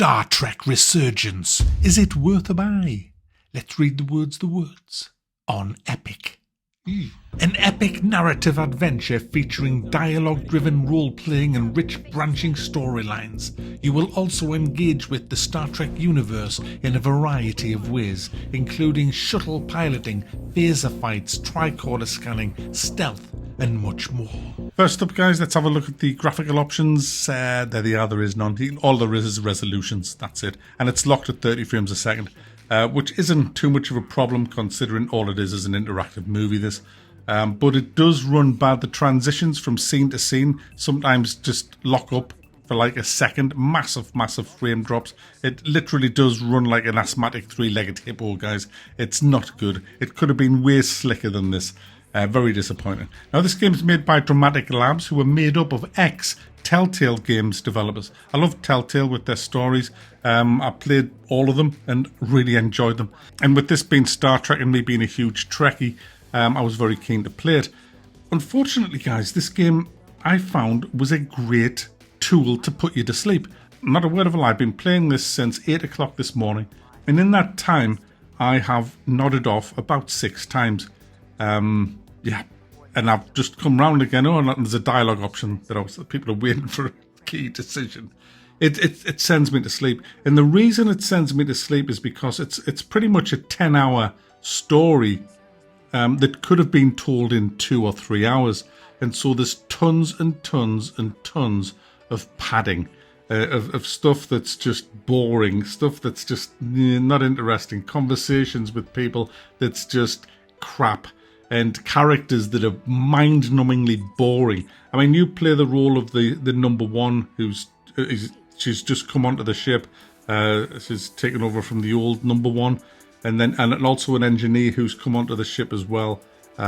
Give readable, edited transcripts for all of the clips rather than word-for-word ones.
Star Trek Resurgence. Is it worth a buy? Let's read the words on Epic. An epic narrative adventure featuring dialogue-driven role-playing and rich branching storylines. You will also engage with the Star Trek universe in a variety of ways, including shuttle piloting, phaser fights, tricorder scanning, stealth, and much more. First up, guys, let's have a look at the graphical options. There they are, there is none. All there is resolutions, that's it. And it's locked at 30 frames a second. Which isn't too much of a problem considering all it is an interactive movie, this. But it does run bad. The transitions from scene to scene sometimes just lock up for like a second. Massive frame drops. It literally does run like an asthmatic three-legged hippo, guys. It's not good. It could have been way slicker than this. Very disappointing. Now, this game is made by Dramatic Labs, who are made up of Telltale Games developers. I love Telltale with their stories. I played all of them and really enjoyed them. And with this being Star Trek and me being a huge Trekkie, I was very keen to play it. Unfortunately, guys, this game I found was a great tool to put you to sleep. Not a word of a lie, I've been playing this since 8 o'clock this morning. And in that time, I have nodded off about 6 times. And I've just come round again. Oh, and there's a dialogue option that people are waiting for a key decision. It sends me to sleep, and the reason it sends me to sleep is because it's pretty much a 10-hour story that could have been told in 2 or 3 hours, and so there's tons and tons and tons of padding, of stuff that's just boring, stuff that's just not interesting, conversations with people that's just crap. And characters that are mind-numbingly boring. I mean, you play the role of the number one, she's just come onto the ship. She's taken over from the old number one, and also an engineer who's come onto the ship as well.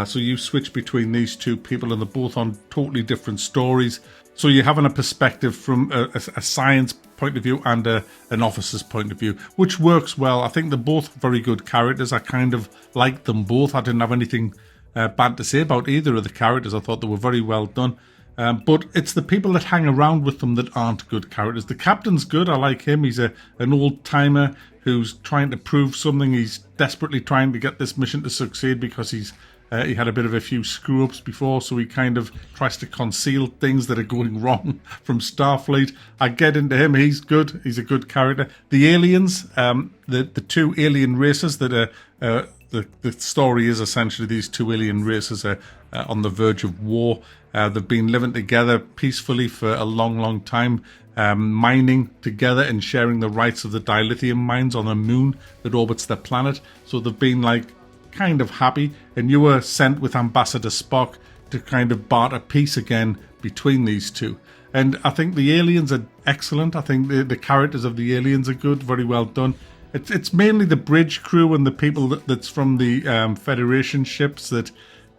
So you switch between these two people, and they're both on totally different stories. So you're having a perspective from a science point of view and an officer's point of view, which works well. I think they're both very good characters. I kind of liked them both. I didn't have anything bad to say about either of the characters. I thought they were very well done. But it's the people that hang around with them that aren't good characters. The captain's good. I like him. He's an old-timer who's trying to prove something. He's desperately trying to get this mission to succeed because he had a bit of a few screw-ups before, so he kind of tries to conceal things that are going wrong from Starfleet. I get into him. He's good. He's a good character. The aliens, the two alien races that are... The story is essentially these two alien races are on the verge of war. They've been living together peacefully for a long time, mining together and sharing the rights of the dilithium mines on a moon that orbits their planet. So they've been like kind of happy, and you were sent with Ambassador Spock to kind of barter peace again between these two. And I think the aliens are excellent. I think the characters of the aliens are good, very well done. It's mainly the bridge crew and the people that's from the Federation ships that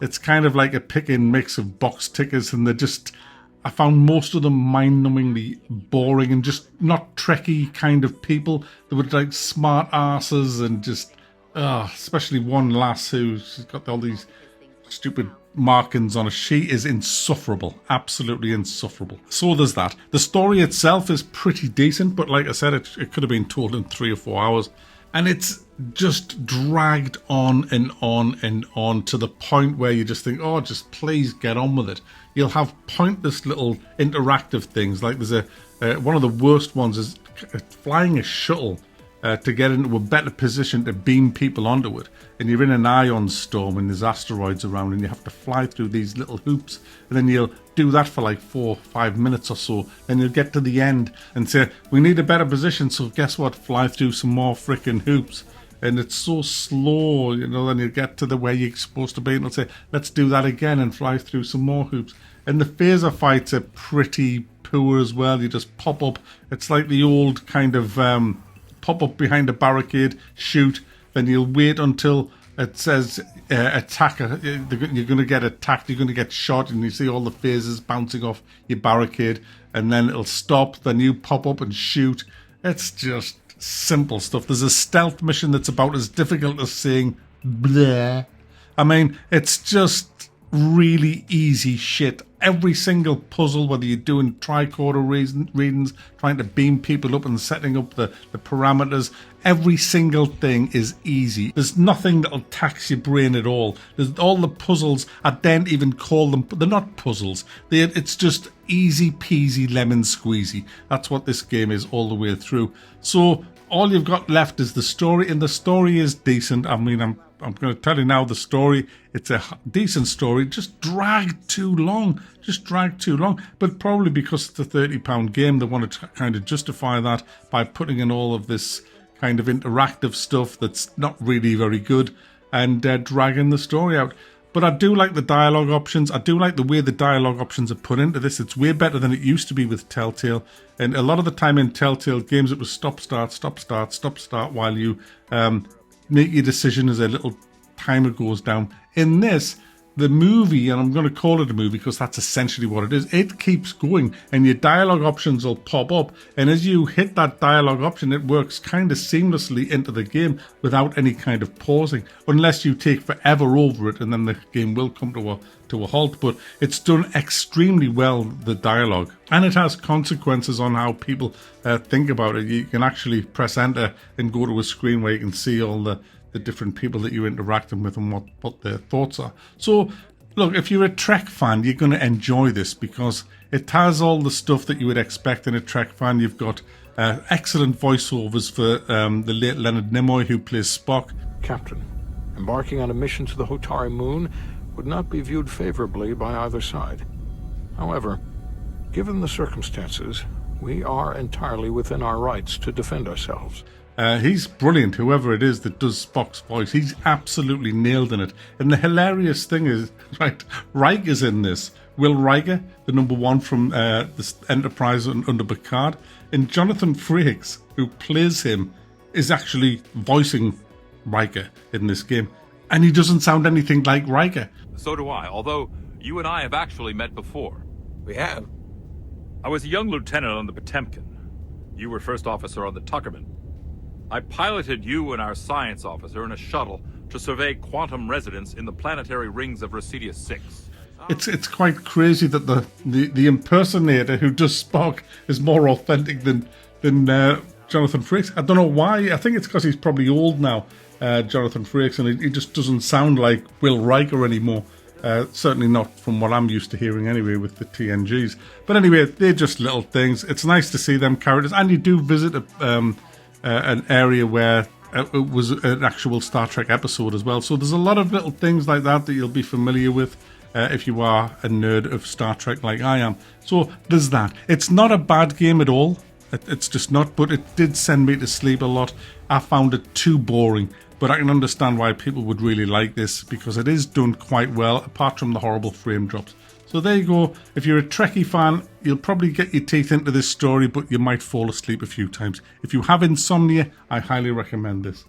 it's kind of like a pick-and mix of box tickers, and they're just... I found most of them mind-numbingly boring and just not Trekkie kind of people. They were like smart asses and just... especially one lass who's got all these stupid markings on her. She is insufferable, absolutely insufferable. So there's that. The story itself is pretty decent, but like I said, it could have been told in 3 or 4 hours, and it's just dragged on and on and on to the point where you just think, oh, just please get on with it. You'll have pointless little interactive things, like there's one of the worst ones is flying a shuttle to get into a better position to beam people onto it, and you're in an ion storm and there's asteroids around and you have to fly through these little hoops, and then you'll do that for like 4 or 5 minutes or so, then you'll get to the end and say, we need a better position, so guess what, fly through some more frickin' hoops. And it's so slow, then you get to the where you're supposed to be and it'll say, let's do that again and fly through some more hoops. And the phaser fights are pretty poor as well. You just pop up, it's like the old kind of pop up behind a barricade, shoot, then you'll wait until it says attack. You're going to get attacked, you're going to get shot, and you see all the phasers bouncing off your barricade, and then it'll stop, then you pop up and shoot. It's just simple stuff. There's a stealth mission that's about as difficult as saying bleh. I mean, it's just really easy shit. Every single puzzle, whether you're doing tricorder readings, trying to beam people up and setting up the parameters, every single thing is easy. There's nothing that'll tax your brain at all. There's all the puzzles, I don't even call them, they're not puzzles. It's just easy peasy lemon squeezy. That's what this game is all the way through. So all you've got left is the story, and the story is decent. I mean, I'm going to tell you now the story. It's a decent story, just dragged too long. But probably because it's a £30 game, they want to kind of justify that by putting in all of this kind of interactive stuff that's not really very good and dragging the story out. But I do like the dialogue options. I do like the way the dialogue options are put into this. It's way better than it used to be with Telltale. And a lot of the time in Telltale games, it was stop, start while you make your decision as a little timer goes down. In this, the movie, and I'm going to call it a movie because that's essentially what it is, it keeps going and your dialogue options will pop up, and as you hit that dialogue option, it works kind of seamlessly into the game without any kind of pausing, unless you take forever over it, and then the game will come to a halt. But it's done extremely well, the dialogue, and it has consequences on how people think about it. You can actually press enter and go to a screen where you can see all the different people that you're interacting with and what their thoughts are. So look, if you're a Trek fan, you're going to enjoy this because it has all the stuff that you would expect in a Trek fan. You've got excellent voiceovers for the late Leonard Nimoy, who plays Spock. Captain, embarking on a mission to the Hotari moon would not be viewed favorably by either side. However, given the circumstances, we are entirely within our rights to defend ourselves. He's brilliant, whoever it is that does Spock's voice. He's absolutely nailed in it. And the hilarious thing is, right, Riker's in this. Will Riker, the number one from the Enterprise under Picard. And Jonathan Frakes, who plays him, is actually voicing Riker in this game. And he doesn't sound anything like Riker. So do I, although you and I have actually met before. We have. I was a young lieutenant on the Potemkin. You were first officer on the Tuckerman. I piloted you and our science officer in a shuttle to survey quantum resonance in the planetary rings of Residius 6. It's quite crazy that the impersonator who does Spock is more authentic than Jonathan Frakes. I don't know why. I think it's because he's probably old now, Jonathan Frakes, and he just doesn't sound like Will Riker anymore. Certainly not from what I'm used to hearing anyway with the TNGs. But anyway, they're just little things. It's nice to see them characters, and you do visit an area where it was an actual Star Trek episode as well. So there's a lot of little things like that you'll be familiar with if you are a nerd of Star Trek like I am. So there's that. It's not a bad game at all. It's just not, but it did send me to sleep a lot. I found it too boring, but I can understand why people would really like this because it is done quite well, apart from the horrible frame drops. So there you go. If you're a Trekkie fan, you'll probably get your teeth into this story, but you might fall asleep a few times. If you have insomnia, I highly recommend this.